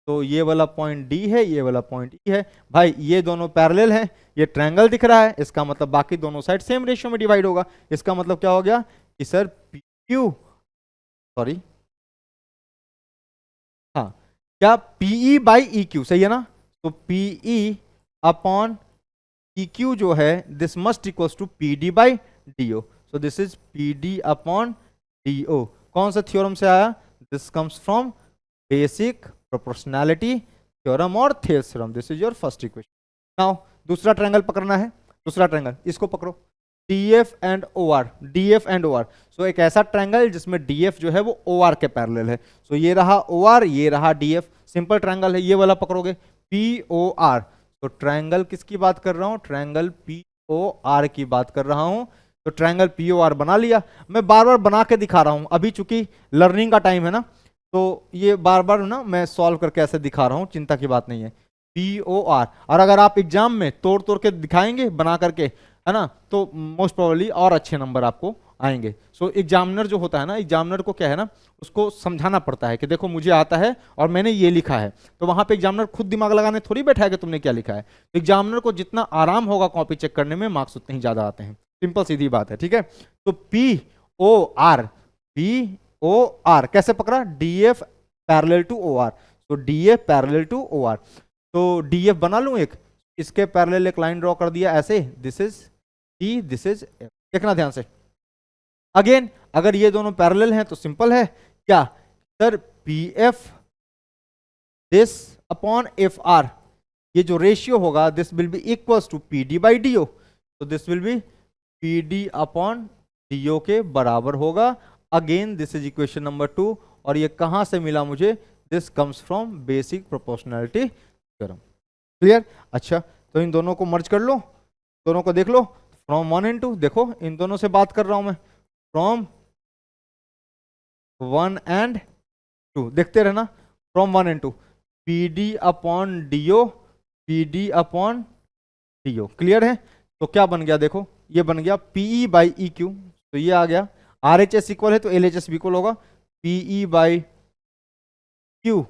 तो ये वाला पॉइंट डी है, ये वाला पॉइंट ई है। भाई ये दोनों पैरेलल हैं, ये ट्रायंगल दिख रहा है, इसका मतलब बाकी दोनों साइड सेम रेशियो में डिवाइड होगा। इसका मतलब क्या हो गया कि सर पी क्यू, सॉरी हाँ, क्या पीई बाई ई क्यू, सही है ना। तो पीई अपॉन ई क्यू जो है, this must equals to P D by D O. So this is P D upon D O. कौन सा थ्योरम से आया, this comes from basic proportionality theorem और Thales theorem. This is your first equation. Now दूसरा triangle पकड़ना है, दूसरा triangle इसको पकड़ो, DF and O R, DF and O R. So एक ऐसा ट्रायंगल जिसमें डीएफ जो है वो ओ आर के पैरेलल है। सो ये रहा ओ आर, ये रहा डीएफ, सिंपल ट्रायंगल है, ये वाला पकड़ोगे पी ओ आर। तो ट्रायंगल किसकी बात कर रहा हूं, ट्रायंगल पी ओ आर की बात कर रहा हूं। तो ट्रायंगल पी ओ आर बना लिया, मैं बार बार बना के दिखा रहा हूं, अभी चूंकि लर्निंग का टाइम है ना, तो ये बार बार ना मैं सॉल्व करके ऐसे दिखा रहा हूं, चिंता की बात नहीं है। पी ओ आर, और अगर आप एग्जाम में तोड़ तोड़ के दिखाएंगे बना करके, है ना, तो मोस्ट प्रोबेबली और अच्छे नंबर आपको आएंगे। सो एग्जामिनर जो होता है ना, एग्जामिनर को क्या है ना, उसको समझाना पड़ता है कि देखो मुझे आता है और मैंने ये लिखा है। तो वहां पे एग्जामिनर खुद दिमाग लगाने थोड़ी बैठा है कि तुमने क्या लिखा है। तो एग्जामिनर को जितना आराम होगा कॉपी चेक करने में, मार्क्स उतने ही ज्यादा आते हैं, सिंपल सीधी बात है, ठीक है। तो P O R, P O R कैसे पकड़ा, DF parallel to O R. तो DF parallel to O R, तो डीएफ बना लूं एक, इसके पैरेलल एक लाइन ड्रॉ कर दिया ऐसे, this is T, this is F. देखना ध्यान से, अगेन अगर ये दोनों पैरेलल हैं तो सिंपल है क्या sir, P F this upon F R, ये जो रेशियो होगा this will be equals to P D by D O. तो this will be P D upon D O के बराबर होगा। Again this is equation number 2, और ये कहां से मिला मुझे, this comes from basic proportionality theorem. Clear. अच्छा, तो इन दोनों को मर्ज कर लो, दोनों को देख लो, फ्रॉम 1 एंड 2, देखो इन दोनों से बात कर रहा हूं मैं, फ्रॉम 1 एंड 2, देखते रहना, from 1 and 2, P D upon D O, P D upon D O. Clear है। तो क्या बन गया, देखो ये बन गया पीई बाई ई क्यू, तो ये आ गया, आर एच एस इक्वल है तो एल एच एस भी इक्वल होगा, PE by Q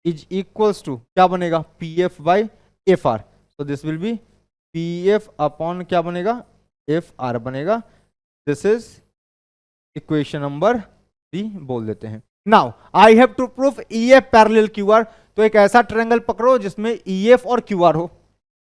is equals to क्या बनेगा, P F by F R. तो this will be P F upon क्या बनेगा, एफ आर बनेगा। दिस इज इक्वेशन नंबर 3 बोल देते हैं। Now I have to proof E F parallel Q R. तो एक ऐसा ट्रायंगल पकड़ो जिसमें ई एफ और क्यू आर हो,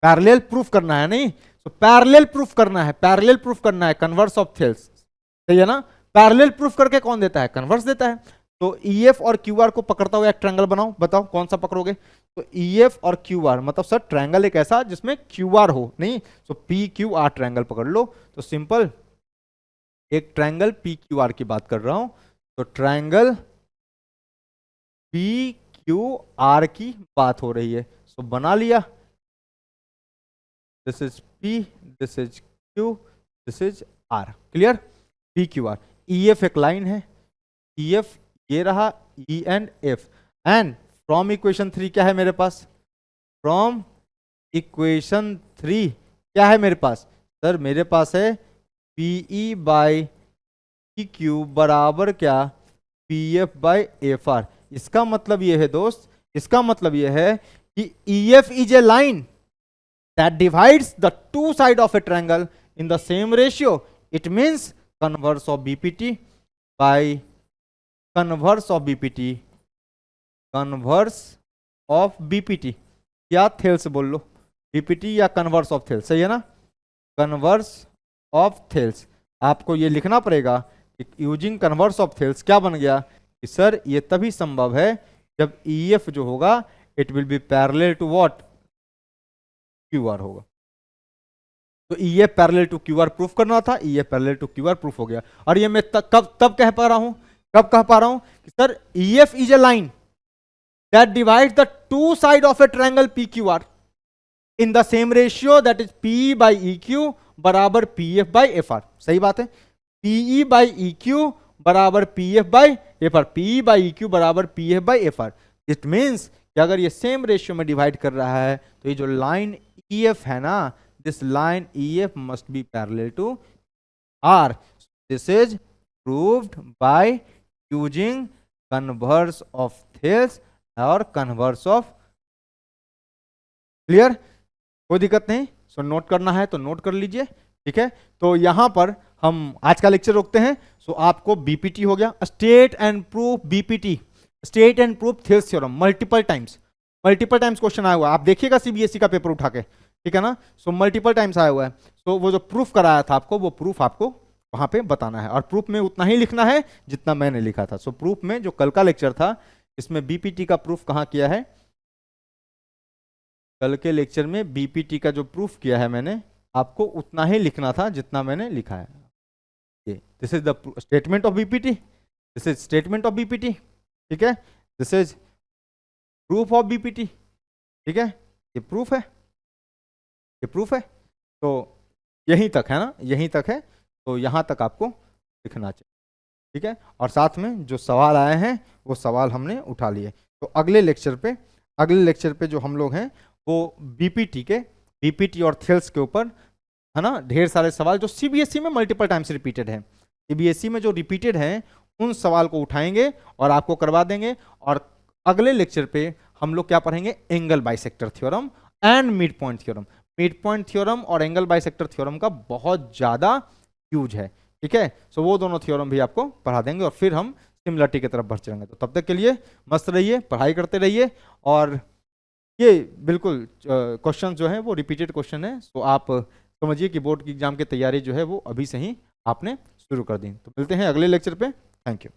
पैरेलल प्रूफ करना है, नहीं तो पैरेलल प्रूफ करना है, पैरेलल प्रूफ करना है, कन्वर्स ऑफ थेल्स, सही है ना। पैरेलल प्रूफ करके कौन देता है, कन्वर्स देता है। तो ई एफ और क्यू आर को पकड़ता हुआ एक ट्रायंगल बनाओ, बताओ कौन सा पकड़ोगे। तो ई एफ और क्यू आर मतलब सर ट्रायंगल एक ऐसा जिसमें क्यू आर हो, नहीं तो पी क्यू आर ट्रायंगल पकड़ लो। तो सिंपल एक ट्रायंगल पी क्यू आर की बात कर रहा हूं, तो ट्रायंगल पी क्यू आर की बात हो रही है। सो बना लिया, this is P, this is Q, this is R. Clear. P Q R, E F एक लाइन है, ई एफ ये रहा, E and F, and from equation 3 क्या है मेरे पास, फ्रॉम इक्वेशन 3 क्या है मेरे पास, सर मेरे पास है पीई बाई पी क्यू बराबर क्या, P F by F are. इसका मतलब ये है दोस्त, इसका मतलब ये है कि ई F is a line that divides the two side of a triangle in the same ratio. It means converse of BPT by converse of BPT, converse of BPT या थेल्स बोल लो, BPT या converse of थेल्स, सही है ना, converse of Thales. आपको ये लिखना पड़ेगा कि यूजिंग converse of थेल्स क्या बन गया कि सर ये तभी संभव है जब EF जो होगा it will be parallel to what, Q R होगा। तो E F parallel to Q R proof करना था, E F parallel to Q R proof हो गया। और ये मैं तब कह पा रहा हूं, कब कह पा रहा हूं कि sir E F is a line that divides the two side of a triangle P Q R in the same ratio, that is P by E Q बराबर P F by F R. सही बात है, PE by E Q बराबर P F by F R, P by E Q बराबर P F by F R. It means कि अगर ये same ratio में डिवाइड कर रहा है तो ये जो लाइन EF है ना, this line EF must be parallel to R. This is proved by using converse of Thales और converse of। क्लियर, कोई दिक्कत नहीं। सो नोट करना है तो नोट कर लीजिए, ठीक है। तो यहां पर हम आज का लेक्चर रोकते हैं। सो आपको बीपीटी हो गया, state and proof BPT, state and proof Thales theorem, multiple times question आया हुआ है, आप देखिएगा सीबीएसई का पेपर उठा के, ठीक है ना। सो मल्टीपल टाइम्स आया हुआ है। सो वो जो प्रूफ कराया था आपको, वो प्रूफ आपको वहां पे बताना है, और प्रूफ में उतना ही लिखना है जितना मैंने लिखा था। सो प्रूफ में जो कल का लेक्चर था इसमें बीपीटी का प्रूफ कहां किया है, कल के लेक्चर में बीपीटी का जो प्रूफ किया है मैंने, आपको उतना ही लिखना था जितना मैंने लिखा है। ये this is the statement of BPT, this is statement of BPT, ठीक है, this is proof of BPT, ठीक है, ये प्रूफ है, ये प्रूफ है। तो यहीं तक है ना, यहीं तक है, तो यहाँ तक आपको लिखना चाहिए, ठीक है। और साथ में जो सवाल आए हैं वो सवाल हमने उठा लिए। तो अगले लेक्चर पे जो हम लोग हैं वो बीपीटी और थेल्स के ऊपर, है ना, ढेर सारे सवाल जो सीबीएसई में मल्टीपल टाइम्स रिपीटेड है, सीबीएसई में जो रिपीटेड हैं उन सवाल को उठाएंगे और आपको करवा देंगे। और अगले लेक्चर पे हम लोग क्या पढ़ेंगे, angle bisector theorem and mid point theorem. Mid point theorem और एंगल बाइसेक्टर थ्योरम का बहुत ज्यादा यूज है, ठीक है। सो वो दोनों थ्योरम भी आपको पढ़ा देंगे और फिर हम सिमिलरिटी की तरफ बढ़ चलेंगे। तो तब तक के लिए मस्त रहिए, पढ़ाई करते रहिए। और ये बिल्कुल क्वेश्चन जो है वो रिपीटेड क्वेश्चन है, तो आप समझिए कि बोर्ड की एग्जाम की तैयारी जो है वो अभी से ही आपने शुरू कर दी। तो मिलते हैं अगले लेक्चर पे, थैंक यू।